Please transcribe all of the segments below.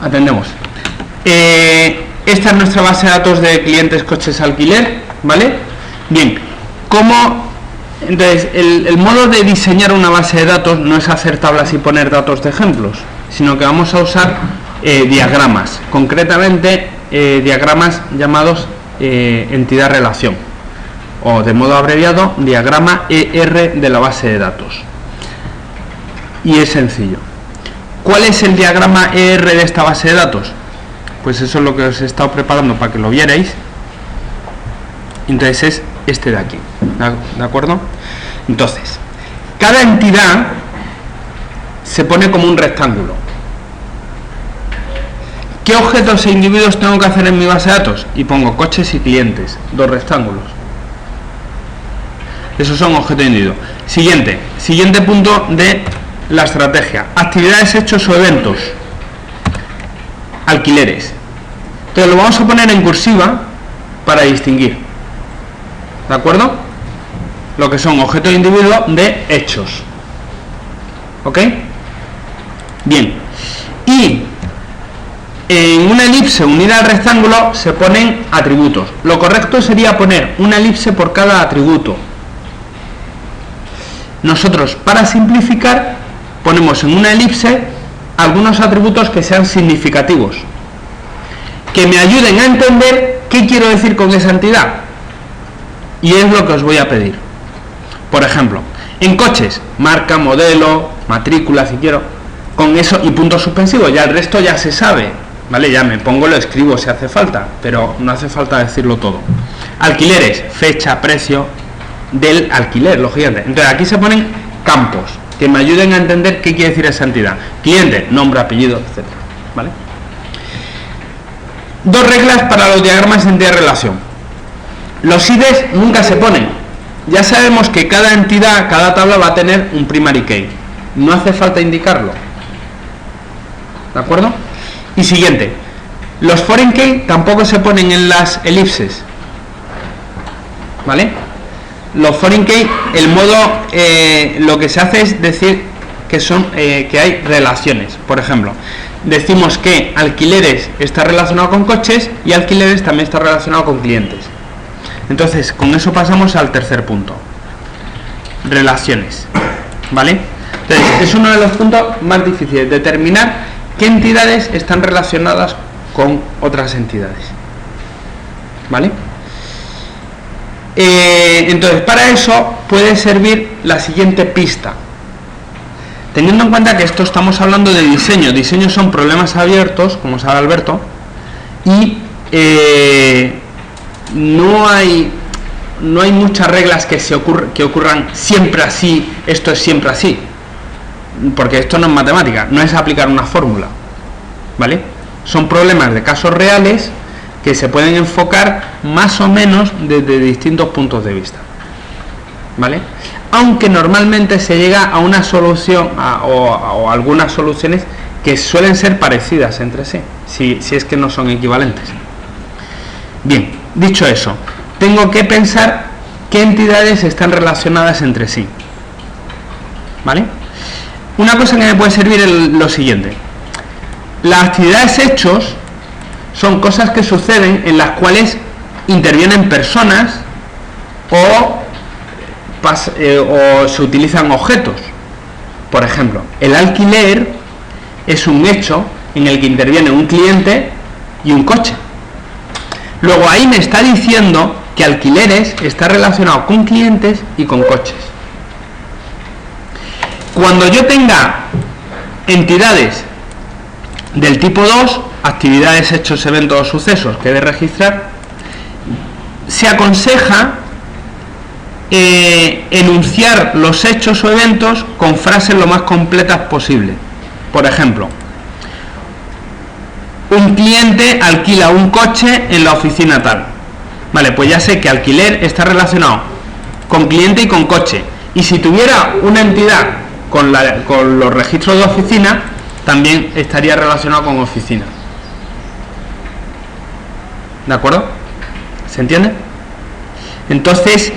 Atendemos. Esta es nuestra base de datos de clientes, coches, alquiler, ¿vale? Bien, entonces, el modo de diseñar una base de datos no es hacer tablas y poner datos de ejemplos, sino que vamos a usar diagramas, concretamente diagramas llamados entidad-relación, o de modo abreviado, diagrama ER de la base de datos. Y es sencillo. ¿Cuál es el diagrama ER de esta base de datos? Pues eso es lo que os he estado preparando para que lo vierais. Entonces es este de aquí, ¿de acuerdo? Entonces, cada entidad se pone como un rectángulo. ¿Qué objetos e individuos tengo que hacer en mi base de datos? Y pongo coches y clientes, 2 rectángulos. Esos son objetos e individuos. Siguiente punto de la estrategia: actividades, hechos o eventos. Alquileres. Entonces lo vamos a poner en cursiva para distinguir, ¿de acuerdo? Lo que son objetos e individuos de hechos. ¿Ok? Bien. Y en una elipse unida al rectángulo se ponen atributos. Lo correcto sería poner una elipse por cada atributo. Nosotros, para simplificar, ponemos en una elipse algunos atributos que sean significativos, que me ayuden a entender qué quiero decir con esa entidad. Y es lo que os voy a pedir. Por ejemplo, en coches, marca, modelo, matrícula, si quiero, con eso y puntos suspensivos. Ya el resto ya se sabe, ¿vale? Ya me pongo, lo escribo si hace falta, pero no hace falta decirlo todo. Alquileres, fecha, precio del alquiler, lógicamente. Entonces aquí se ponen campos que me ayuden a entender qué quiere decir esa entidad. Cliente, nombre, apellido, etc. ¿Vale? 2 reglas para los diagramas de entidad-relación. Los IDs nunca se ponen. Ya sabemos que cada entidad, cada tabla va a tener un primary key. No hace falta indicarlo. ¿De acuerdo? Y siguiente. Los foreign key tampoco se ponen en las elipses. ¿Vale? Los foreign key, el modo, lo que se hace es decir que son que hay relaciones. Por ejemplo, decimos que alquileres está relacionado con coches y alquileres también está relacionado con clientes. Entonces, con eso pasamos al tercer punto. Relaciones. ¿Vale? Entonces, es uno de los puntos más difíciles, determinar qué entidades están relacionadas con otras entidades. ¿Vale? Entonces, para eso puede servir la siguiente pista. Teniendo en cuenta que esto estamos hablando de diseño. Diseño son problemas abiertos, como sabe Alberto, y no hay muchas reglas que ocurran siempre así, esto es siempre así, porque esto no es matemática, no es aplicar una fórmula, ¿vale? Son problemas de casos reales que se pueden enfocar más o menos desde distintos puntos de vista, ¿vale? Aunque normalmente se llega a una solución o algunas soluciones que suelen ser parecidas entre sí, si es que no son equivalentes. Bien, dicho eso, tengo que pensar qué entidades están relacionadas entre sí, ¿vale? Una cosa que me puede servir es lo siguiente: las actividades hechos son cosas que suceden en las cuales intervienen personas o se utilizan objetos. Por ejemplo, el alquiler es un hecho en el que interviene un cliente y un coche. Luego ahí me está diciendo que alquileres está relacionado con clientes y con coches. Cuando yo tenga entidades del tipo 2, actividades, hechos, eventos o sucesos que he de registrar, se aconseja enunciar los hechos o eventos con frases lo más completas posible. Por ejemplo, un cliente alquila un coche en la oficina tal. Vale, pues ya sé que alquiler está relacionado con cliente y con coche. Y si tuviera una entidad con los registros de oficina, también estaría relacionado con oficina. ¿De acuerdo? ¿Se entiende? Entonces,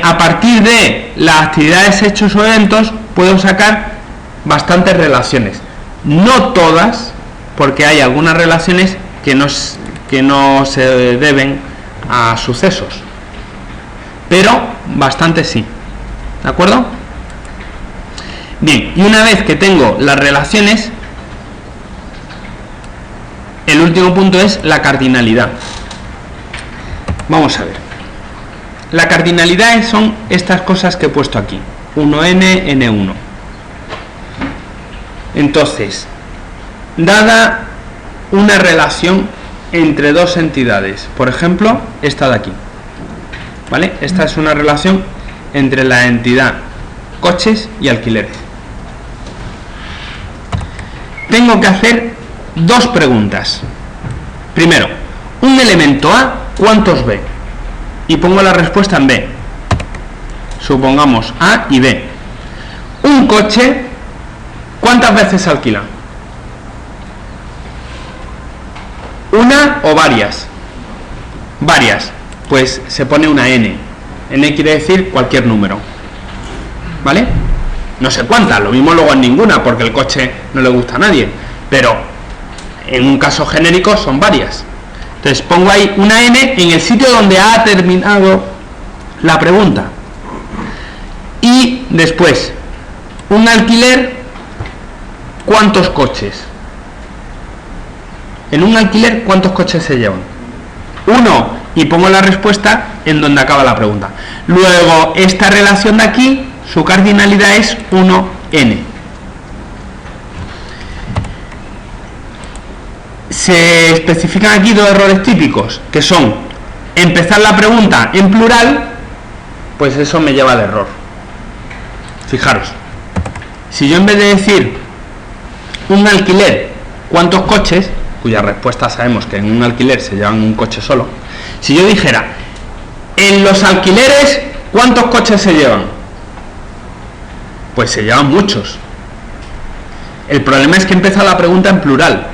a partir de las actividades, hechos o eventos, puedo sacar bastantes relaciones. No todas, porque hay algunas relaciones que no se deben a sucesos, pero bastante sí. ¿De acuerdo? Bien, y una vez que tengo las relaciones, el último punto es la cardinalidad. Vamos a ver. La cardinalidad son estas cosas que he puesto aquí, 1n, n1. Entonces, dada una relación entre dos entidades, por ejemplo, esta de aquí, ¿vale? Esta es una relación entre la entidad coches y alquileres. Tengo que hacer dos preguntas. Primero, un elemento A, ¿cuántos B? Y pongo la respuesta en B. Supongamos A y B. Un coche, ¿cuántas veces se alquila? ¿Una o varias? Varias. Pues se pone una N. N quiere decir cualquier número. ¿Vale? No sé cuántas, lo mismo luego en ninguna, porque el coche no le gusta a nadie. Pero en un caso genérico son varias. Entonces pongo ahí una N en el sitio donde ha terminado la pregunta. Y después, un alquiler, ¿cuántos coches? En un alquiler, ¿cuántos coches se llevan? Uno, y pongo la respuesta en donde acaba la pregunta. Luego, esta relación de aquí, su cardinalidad es 1n. Se especifican aquí dos errores típicos, que son empezar la pregunta en plural, pues eso me lleva al error. Fijaros, si yo en vez de decir un alquiler, ¿cuántos coches?, cuya respuesta sabemos que en un alquiler se llevan un coche solo, si yo dijera en los alquileres, ¿cuántos coches se llevan?, pues se llevan muchos. El problema es que empieza la pregunta en plural,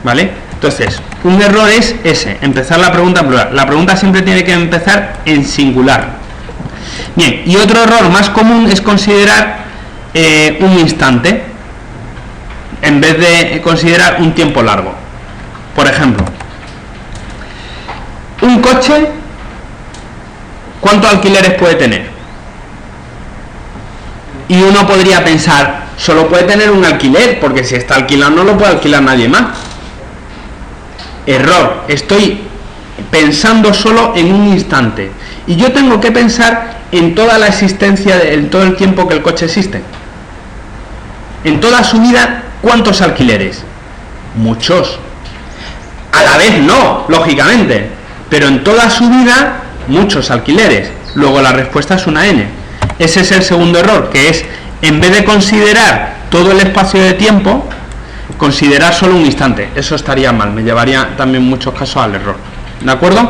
¿vale? Entonces, un error es ese, empezar la pregunta en plural. La pregunta siempre tiene que empezar en singular. Bien, y otro error más común es considerar un instante en vez de considerar un tiempo largo. Por ejemplo, un coche, ¿cuántos alquileres puede tener? Y uno podría pensar, solo puede tener un alquiler, porque si está alquilado no lo puede alquilar nadie más. Error, estoy pensando solo en un instante y yo tengo que pensar en toda la existencia, en todo el tiempo que el coche existe. En toda su vida, ¿cuántos alquileres? Muchos. A la vez no, lógicamente, pero en toda su vida, muchos alquileres. Luego la respuesta es una N. Ese es el segundo error, que es, en vez de considerar todo el espacio de tiempo, considerar solo un instante. Eso estaría mal, me llevaría también en muchos casos al error. ¿De acuerdo?